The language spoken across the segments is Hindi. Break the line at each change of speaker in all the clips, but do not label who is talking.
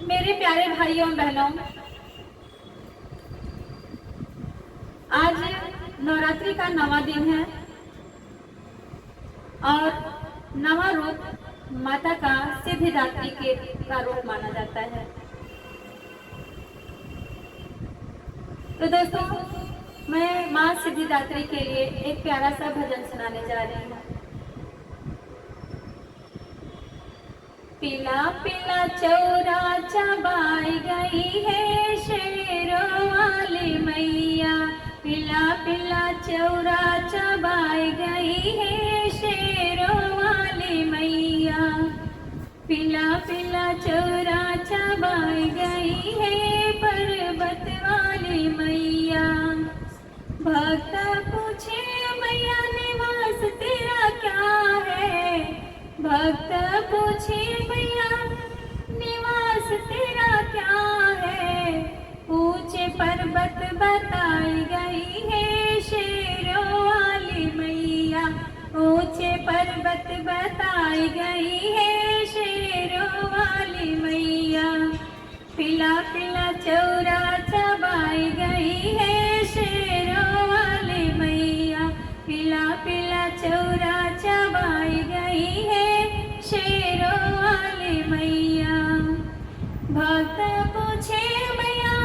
मेरे प्यारे भाइयों बहनों, आज नवरात्रि का नवा दिन है और नवा रूप माता का सिद्धिदात्री के का रूप माना जाता है। तो दोस्तों, मैं माँ सिद्धिदात्री के लिए एक प्यारा सा भजन सुनाने जा रही हूँ। पीला पीला चौरा चबाई गई है शेरों वाली मैया, पीला पीला चौरा चबाई गई है शेरों वाली मैया, पीला पीला चौरा चबाई गई है पर्वत वाली मैया। भक्त पूछे मैया निवास तेरा क्या है, भक्त पूछे मैया निवास तेरा क्या है, ऊंचे पर्वत बताई गई है शेरों वाली मैया, ऊंचे पर्वत बताई गई है शेरों वाली मैया। पीला पीला चौरा चबाई गई है शेरों वाली मैया, पीला पीला चौरा चबाई गई है शेरों वाली मैया। भक्त पूछे मैया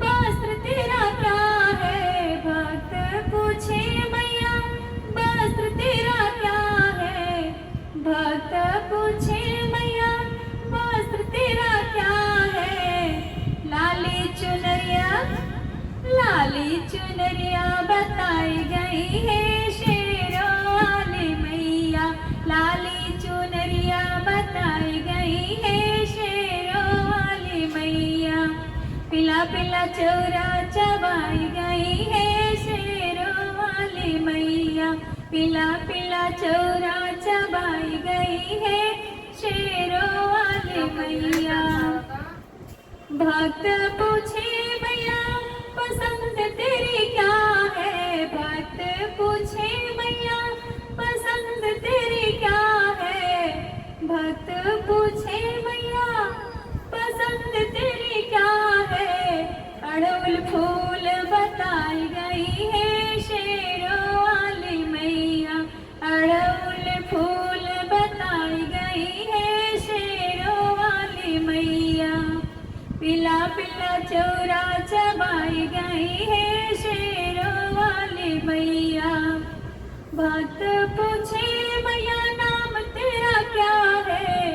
वस्त्र तेरा क्या है, भक्त पूछे मैया वस्त्र तेरा क्या है, भक्त पूछे मैया वस्त्र तेरा क्या है। लाली चुनरिया, लाली चुनरिया बताई गई है शेरों वाली मैया, लाली चुनरिया बताई गई है शेरों वाली मैया। पीला पीला चौरा चबाई गई है शेरों वाली मैया, पीला पीला चौरा चबाई गई है शेरों वाली मैया। भक्त पूछे मैया पसंद तेरी क्या है, भक्त पूछे मैया पसंद तेरी क्या है, भक्त पूछे मैया पसंद तेरी क्या है। अड़हुल फूल बताई गई है शेरों वाली मैया, अड़हुल फूल बताई गई है शेरों वाली मैया। पीला पीला चौरा चबाई गई है शेरों वाली मैया। भक्त पूछे मैया नाम तेरा क्या है,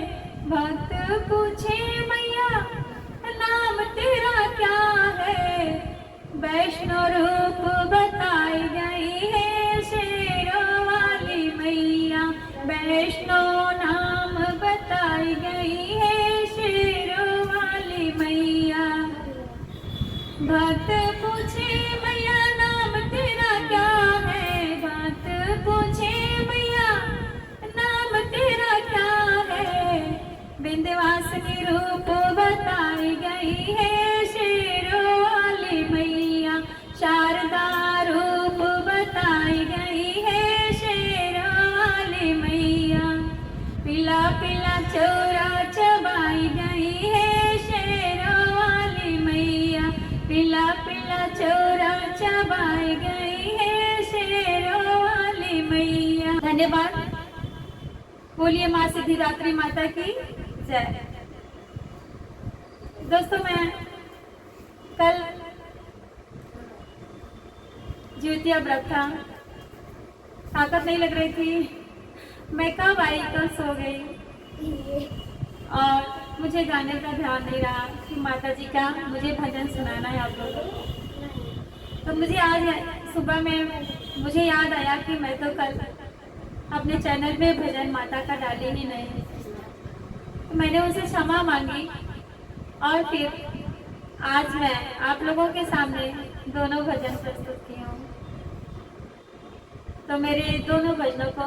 भक्त पूछे मैया नाम तेरा क्या है। वैष्णो रूप बताई गई है शेरों वाली मैया, वैष्णो नाम बताई गई है शेरों वाली मैया। भक्त पूछे मैया नाम तेरा क्या है, भक्त पूछे मैया नाम तेरा क्या है। विंध्यवासिनी रूप बताई गई है शेरों वाली मैया, शारदा रूप बताई गई है शेरों वाली मैया। पीला पीला चौरा चबाई गई है शेरों वाली मैया, पीला पीला चौरा चबाई गई है शेरों वाली मैया। धन्यवाद। बोलिए माँ सिद्धिदात्री माता की जय। दोस्तों, मैं कल ज्योतिया व्रत था, ताकत नहीं लग रही थी, मैं कब आई कब सो गई और मुझे गाने का ध्यान नहीं रहा कि माता जी का मुझे भजन सुनाना है आप लोगों को। तो मुझे आज सुबह में मुझे याद आया कि मैं तो कल अपने चैनल में भजन माता का डाली ही नहीं, तो मैंने उनसे क्षमा मांगी और फिर आज मैं आप लोगों के सामने दोनों भजन प्रस्तुत की हूँ। तो मेरे दोनों भजनों को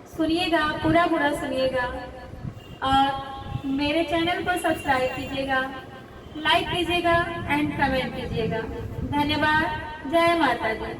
सुनिएगा, पूरा पूरा सुनिएगा और मेरे चैनल को सब्सक्राइब कीजिएगा, लाइक कीजिएगा एंड कमेंट कीजिएगा। धन्यवाद। जय माता दी।